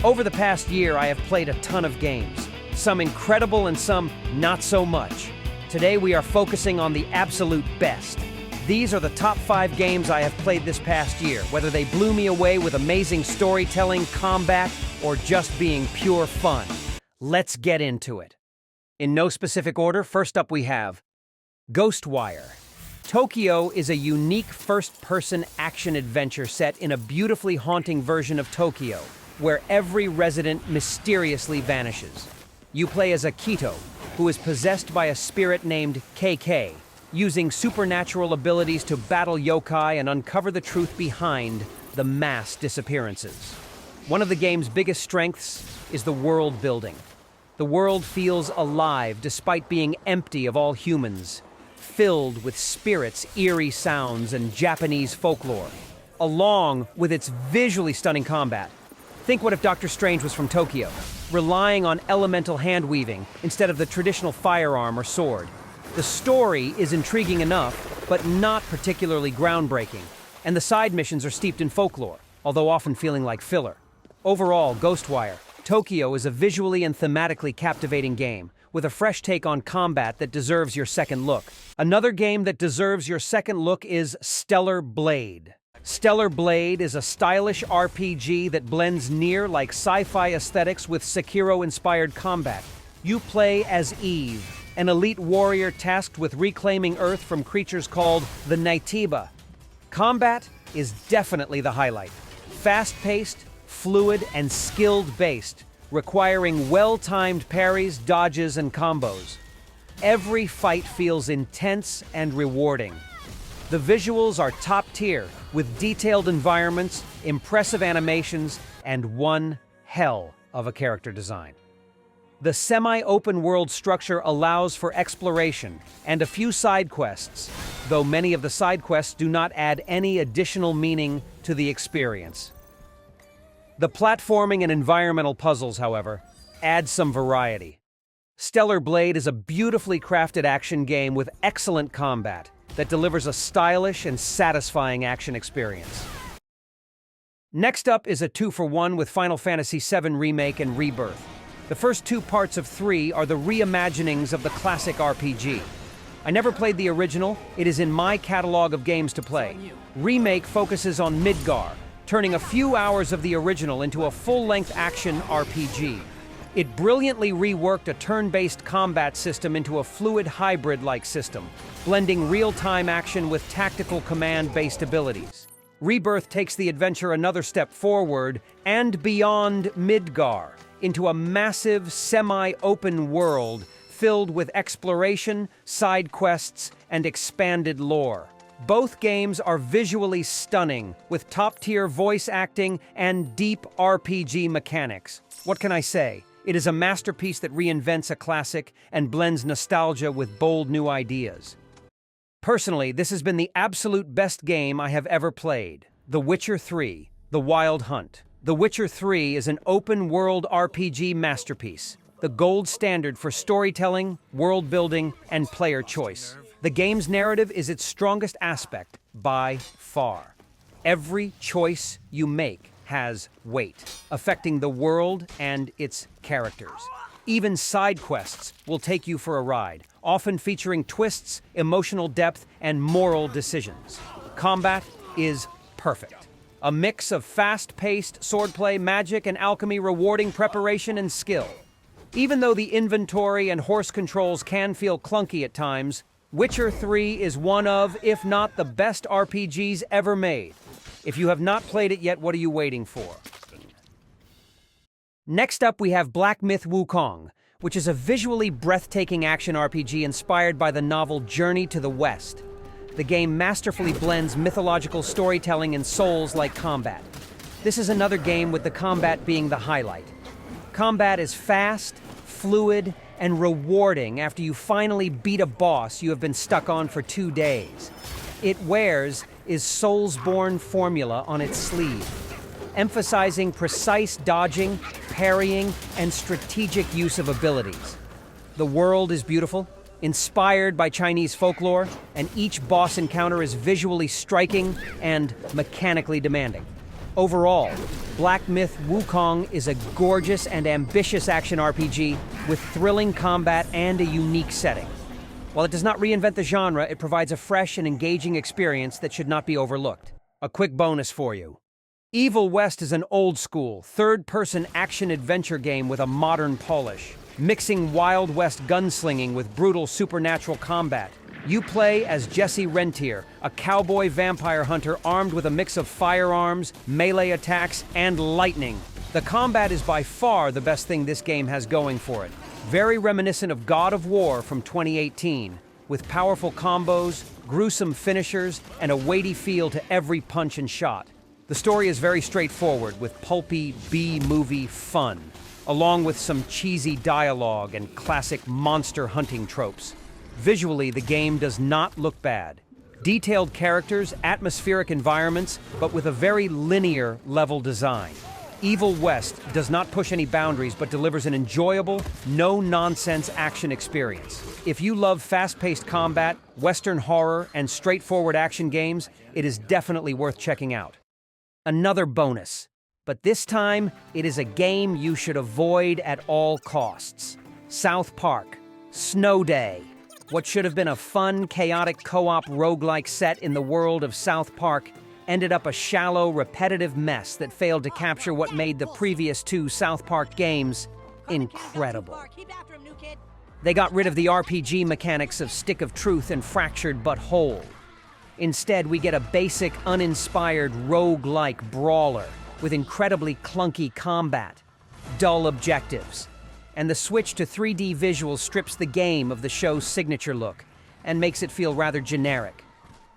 Over the past year, I have played a ton of games, some incredible and some not so much. Today, we are focusing on the absolute best. These are the top 5 games I have played this past year, whether they blew me away with amazing storytelling, combat, or just being pure fun. Let's get into it. In no specific order, first up we have Ghostwire. Tokyo is a unique first-person action-adventure set in a beautifully haunting version of Tokyo, where every resident mysteriously vanishes. You play as Akito, who is possessed by a spirit named KK, using supernatural abilities to battle yokai and uncover the truth behind the mass disappearances. One of the game's biggest strengths is the world building. The world feels alive despite being empty of all humans, filled with spirits, eerie sounds, and Japanese folklore, along with its visually stunning combat. Think what if Doctor Strange was from Tokyo, relying on elemental hand-weaving instead of the traditional firearm or sword. The story is intriguing enough, but not particularly groundbreaking, and the side missions are steeped in folklore, although often feeling like filler. Overall, Ghostwire, Tokyo is a visually and thematically captivating game, with a fresh take on combat that deserves your second look. Another game that deserves your second look is Stellar Blade. Stellar Blade is a stylish RPG that blends near-like sci-fi aesthetics with Sekiro-inspired combat. You play as Eve, an elite warrior tasked with reclaiming Earth from creatures called the Naytiba. Combat is definitely the highlight. Fast-paced, fluid, and skill-based, requiring well-timed parries, dodges, and combos. Every fight feels intense and rewarding. The visuals are top-tier, with detailed environments, impressive animations, and one hell of a character design. The semi-open world structure allows for exploration and a few side quests, though many of the side quests do not add any additional meaning to the experience. The platforming and environmental puzzles, however, add some variety. Stellar Blade is a beautifully crafted action game with excellent combat that delivers a stylish and satisfying action experience. Next up is a 2-for-1 with Final Fantasy VII Remake and Rebirth. The first 2 parts of 3 are the reimaginings of the classic RPG. I never played the original, it is in my catalog of games to play. Remake focuses on Midgar, turning a few hours of the original into a full-length action RPG. It brilliantly reworked a turn-based combat system into a fluid hybrid-like system, blending real-time action with tactical command-based abilities. Rebirth takes the adventure another step forward and beyond Midgar, into a massive, semi-open world filled with exploration, side quests, and expanded lore. Both games are visually stunning, with top-tier voice acting and deep RPG mechanics. What can I say? It is a masterpiece that reinvents a classic and blends nostalgia with bold new ideas. Personally, this has been the absolute best game I have ever played. The Witcher 3: The Wild Hunt. The Witcher 3 is an open-world RPG masterpiece, the gold standard for storytelling, world-building, and player choice. The game's narrative is its strongest aspect by far. Every choice you make has weight, affecting the world and its characters. Even side quests will take you for a ride, often featuring twists, emotional depth, and moral decisions. Combat is perfect. A mix of fast-paced swordplay, magic, and alchemy rewarding preparation and skill. Even though the inventory and horse controls can feel clunky at times, Witcher 3 is one of, if not the best RPGs ever made. If you have not played it yet, what are you waiting for? Next up, we have Black Myth: Wukong, which is a visually breathtaking action RPG inspired by the novel Journey to the West. The game masterfully blends mythological storytelling and Souls-like combat. This is another game with the combat being the highlight. Combat is fast, fluid, and rewarding after you finally beat a boss you have been stuck on for 2 days. It wears is Soulsborne formula on its sleeve, emphasizing precise dodging, parrying, and strategic use of abilities. The world is beautiful, inspired by Chinese folklore, and each boss encounter is visually striking and mechanically demanding. Overall, Black Myth Wukong is a gorgeous and ambitious action RPG with thrilling combat and a unique setting. While it does not reinvent the genre, it provides a fresh and engaging experience that should not be overlooked. A quick bonus for you. Evil West is an old-school, third-person action-adventure game with a modern polish, mixing Wild West gunslinging with brutal supernatural combat. You play as Jesse Rentier, a cowboy vampire hunter armed with a mix of firearms, melee attacks, and lightning. The combat is by far the best thing this game has going for it. Very reminiscent of God of War from 2018, with powerful combos, gruesome finishers, and a weighty feel to every punch and shot. The story is very straightforward, with pulpy B-movie fun, along with some cheesy dialogue and classic monster hunting tropes. Visually, the game does not look bad. Detailed characters, atmospheric environments, but with a very linear level design. Evil West does not push any boundaries, but delivers an enjoyable, no-nonsense action experience. If you love fast-paced combat, Western horror, and straightforward action games, it is definitely worth checking out. Another bonus, but this time, it is a game you should avoid at all costs. South Park, Snow Day. What should have been a fun, chaotic co-op roguelike set in the world of South Park ended up a shallow, repetitive mess that failed to capture what made the previous two South Park games incredible. They got rid of the RPG mechanics of Stick of Truth and Fractured But Whole. Instead, we get a basic, uninspired roguelike brawler with incredibly clunky combat, dull objectives, and the switch to 3D visuals strips the game of the show's signature look and makes it feel rather generic.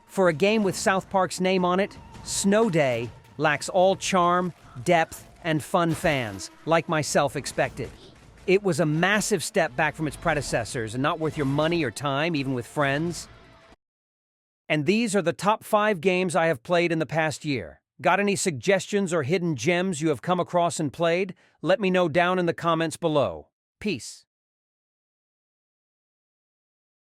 For a game with South Park's name on it, Snow Day lacks all charm, depth, and fun fans, like myself expected. It was a massive step back from its predecessors and not worth your money or time, even with friends. And these are the top 5 games I have played in the past year. Got any suggestions or hidden gems you have come across and played? Let me know down in the comments below. Peace.